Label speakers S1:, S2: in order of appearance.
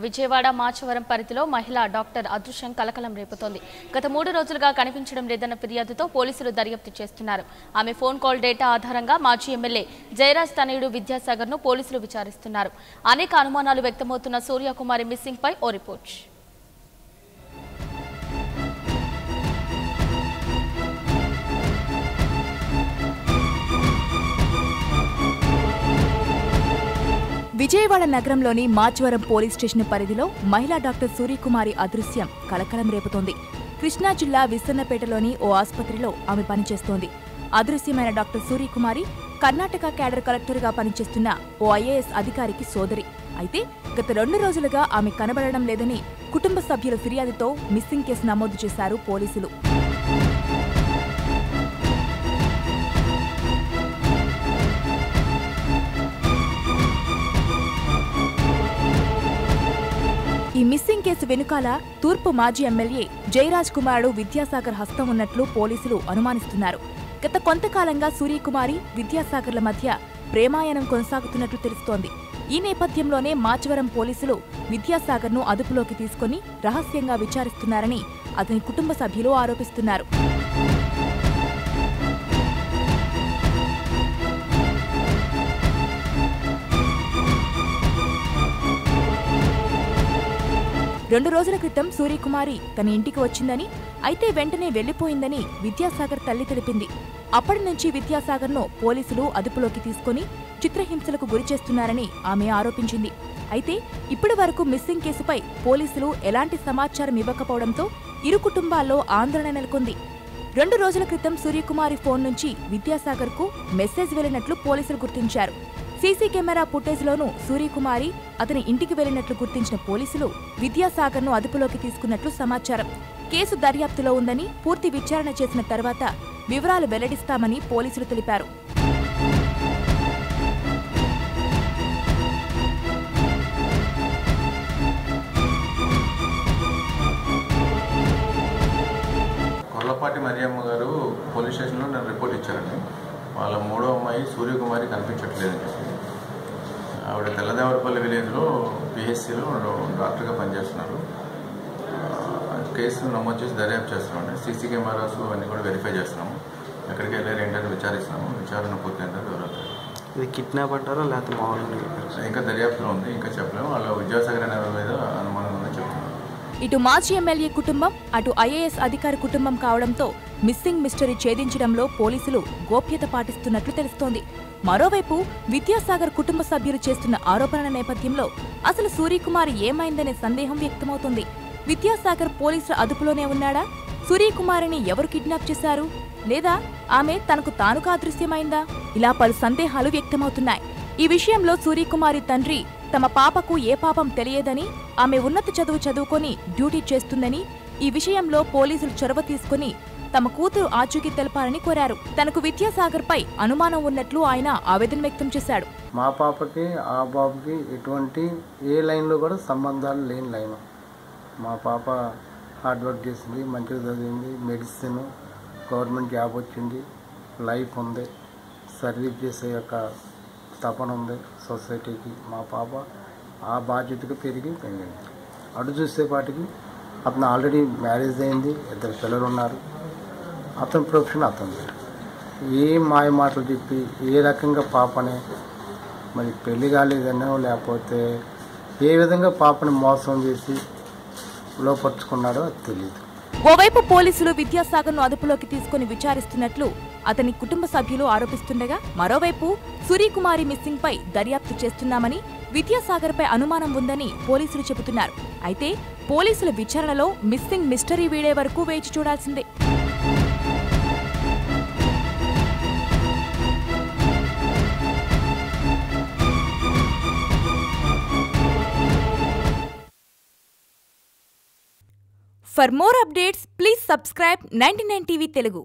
S1: విజయవాడ మాచవరం పరిధిలో మహిళా డాక్టర్ అదృశ్యం కలకలం రేపుతోంది. గత 3 రోజులుగా కనిపించడం లేదన్న ఫిర్యాదుతో పోలీసులు దర్యాప్తు చేస్తున్నారు. ఆమె ఫోన్ కాల్ డేటా ఆధారంగా మాజీ ఎమ్మెల్యే జయరాజ్ తనయుడు విద్యాసాగర్ను పోలీసులు విచారిస్తున్నారు. అనేక అనుమానాలు వ్యక్తమవుతున్న సూర్యకుమారి మిస్సింగ్ పై ఓ రిపోర్ట్.
S2: విజయవాడ నగరంలోని మాచవరం పోలీస్ స్టేషన్ పరిధిలో మహిళా డాక్టర్ సూర్యకుమారి అదృశ్యం కలకలం రేపుతోంది. కృష్ణా జిల్లా విస్సన్నపేటలోని ఓ ఆసుపత్రిలో ఆమె పనిచేస్తోంది. అదృశ్యమైన డాక్టర్ సూర్యకుమారి కర్ణాటక క్యాడర్ కలెక్టర్గా పనిచేస్తున్న ఓ ఐఏఎస్ అధికారికి సోదరి. అయితే గత 2 రోజులుగా ఆమె కనబడడం లేదని కుటుంబ సభ్యుల ఫిర్యాదుతో మిస్సింగ్ కేసు నమోదు చేశారు పోలీసులు. ఈ మిస్సింగ్ కేసు వెనుకాల తూర్పు మాజీ ఎమ్మెల్యే జయరాజ్ కుమారుడు విద్యాసాగర్ హస్తం ఉన్నట్లు పోలీసులు అనుమానిస్తున్నారు. గత కొంతకాలంగా సూర్యకుమారి విద్యాసాగర్ల మధ్య ప్రేమాయణం కొనసాగుతున్నట్లు తెలుస్తోంది. ఈ నేపథ్యంలోనే మాచవరం పోలీసులు విద్యాసాగర్ను అదుపులోకి తీసుకుని రహస్యంగా విచారిస్తున్నారని అతని కుటుంబ సభ్యులు ఆరోపిస్తున్నారు. రెండు రోజుల క్రితం సూర్యకుమారి తన ఇంటికి వచ్చిందని, అయితే వెంటనే వెళ్లిపోయిందని విద్యాసాగర్ తల్లి తెలిపింది. అప్పటి నుంచి విద్యాసాగర్ను పోలీసులు అదుపులోకి తీసుకుని చిత్రహింసలకు గురిచేస్తున్నారని ఆమె ఆరోపించింది. అయితే ఇప్పటి వరకు మిస్సింగ్ కేసుపై పోలీసులు ఎలాంటి సమాచారం ఇవ్వకపోవడంతో ఇరు కుటుంబాల్లో ఆందోళన నెలకొంది. 2 రోజుల క్రితం సూర్యకుమారి ఫోన్ నుంచి విద్యాసాగర్కు మెసేజ్ వెళ్లినట్లు పోలీసులు గుర్తించారు. సీసీ కెమెరా ఫుటేజ్లోనూ సూర్యకుమారి అతని ఇంటికి వెళ్లినట్లు గుర్తించిన పోలీసులు విద్యాసాగర్ను అదుపులోకి తీసుకున్నట్లు సమాచారం. కేసు దర్యాప్తులో ఉందని, పూర్తి విచారణ చేసిన తర్వాత వివరాలు వెల్లడిస్తామని పోలీసులు తెలిపారు.
S3: కొల్లపాటి మరియమ్మ గారు పోలీస్ స్టేషన్లో నేను రిపోర్ట్ ఇచ్చారండి. వాళ్ళ 3వ అమ్మాయి సూర్యకుమారి కనిపించట్లేదని చెప్పి ఆవిడ తెల్లదేవరపల్లి విలేజ్లో పిహెచ్సిలో డాక్టర్గా పనిచేస్తున్నారు. కేసు నమోదు చేసి దర్యాప్తు చేస్తున్నామండి. సీసీ కెమెరాస్ అన్నీ కూడా వెరిఫై చేస్తున్నాము. ఎక్కడికి వెళ్ళారు ఏంటంటే విచారిస్తున్నాము. విచారణ పూర్తయిన వివరాలు.
S4: ఇది కిడ్నాప్ అంటారా లేకపోతే మామూలుగా
S3: ఇంకా దర్యాప్తులో ఉంది, ఇంకా చెప్పలేము. వాళ్ళ విద్యాసాగర్ అనే మీద అనుమానం ఉందని చెప్తున్నారు.
S2: ఇటు మాజీ ఎమ్మెల్యే కుటుంబం, అటు ఐఏఎస్ అధికారి కుటుంబం కావడంతో మిస్సింగ్ మిస్టరీ ఛేదించడంలో పోలీసులు గోప్యత పాటిస్తున్నట్లు తెలుస్తోంది. మరోవైపు విద్యాసాగర్ కుటుంబ సభ్యులు చేస్తున్న ఆరోపణల నేపథ్యంలో అసలు సూర్యకుమారి ఏమైందనే సందేహం వ్యక్తమవుతుంది. విద్యాసాగర్ పోలీసుల అదుపులోనే ఉన్నాడా? సూర్యకుమారిని ఎవరు కిడ్నాప్ చేశారు? లేదా ఆమె తనకు తానుగా అదృశ్యమైందా? ఇలా పలు సందేహాలు వ్యక్తమవుతున్నాయి. ఈ విషయంలో సూర్యకుమారి తండ్రి తమ పాపకు ఏ పాపం తెలియదని, ఆమె ఉన్నత చదువు చదువుకొని డ్యూటీ చేస్తుందని, ఈ విషయంలో పోలీసులు చొరవ తీసుకుని తమ కూతురు ఆచూకీ తెలపాలని కోరారు. తనకు విద్యాసాగర్పై అనుమానం ఉన్నట్లు ఆయన ఆవేదన వ్యక్తం చేశాడు.
S5: మా పాపకి ఆ బాబుకి ఎటువంటి ఏ లైన్లో కూడా సంబంధాలు లేని లైన్. మా పాప హార్డ్ వర్క్ చేసింది, మంచిగా చదివింది, మెడిసిన్, గవర్నమెంట్ జాబ్ వచ్చింది, లైఫ్ ఉంది, సర్వీస్ చేసే యొక్క తపన ఉంది సొసైటీకి. మా పాప ఆ బాధ్యతగా పెరిగి పెరిగింది. అటు చూసేపాటికి అతను ఆల్రెడీ మ్యారేజ్ అయింది, 2 పిల్లలు ఉన్నారు. అతని ప్రొఫెషన్ అతను ఏ మాయ మాటలు చెప్పి ఏ రకంగా పాపని మరి పెళ్లి కాలేదనో లేకపోతే ఏ విధంగా పాపని మోసం చేసి లోపరుచుకున్నాడో అది తెలియదు.
S2: ఓవైపు పోలీసులు విద్యాసాగర్ను అదుపులోకి తీసుకుని విచారిస్తున్నట్లు అతని కుటుంబ సభ్యులు ఆరోపిస్తుండగా, మరోవైపు సూర్యకుమారి మిస్సింగ్ పై దర్యాప్తు చేస్తున్నామని, విద్యాసాగర్పై అనుమానం ఉందని పోలీసులు చెబుతున్నారు. అయితే పోలీసుల విచారణలో మిస్సింగ్ మిస్టరీ వీడే వరకు వేచి చూడాల్సిందే. For more updates, please subscribe 99 TV Telugu.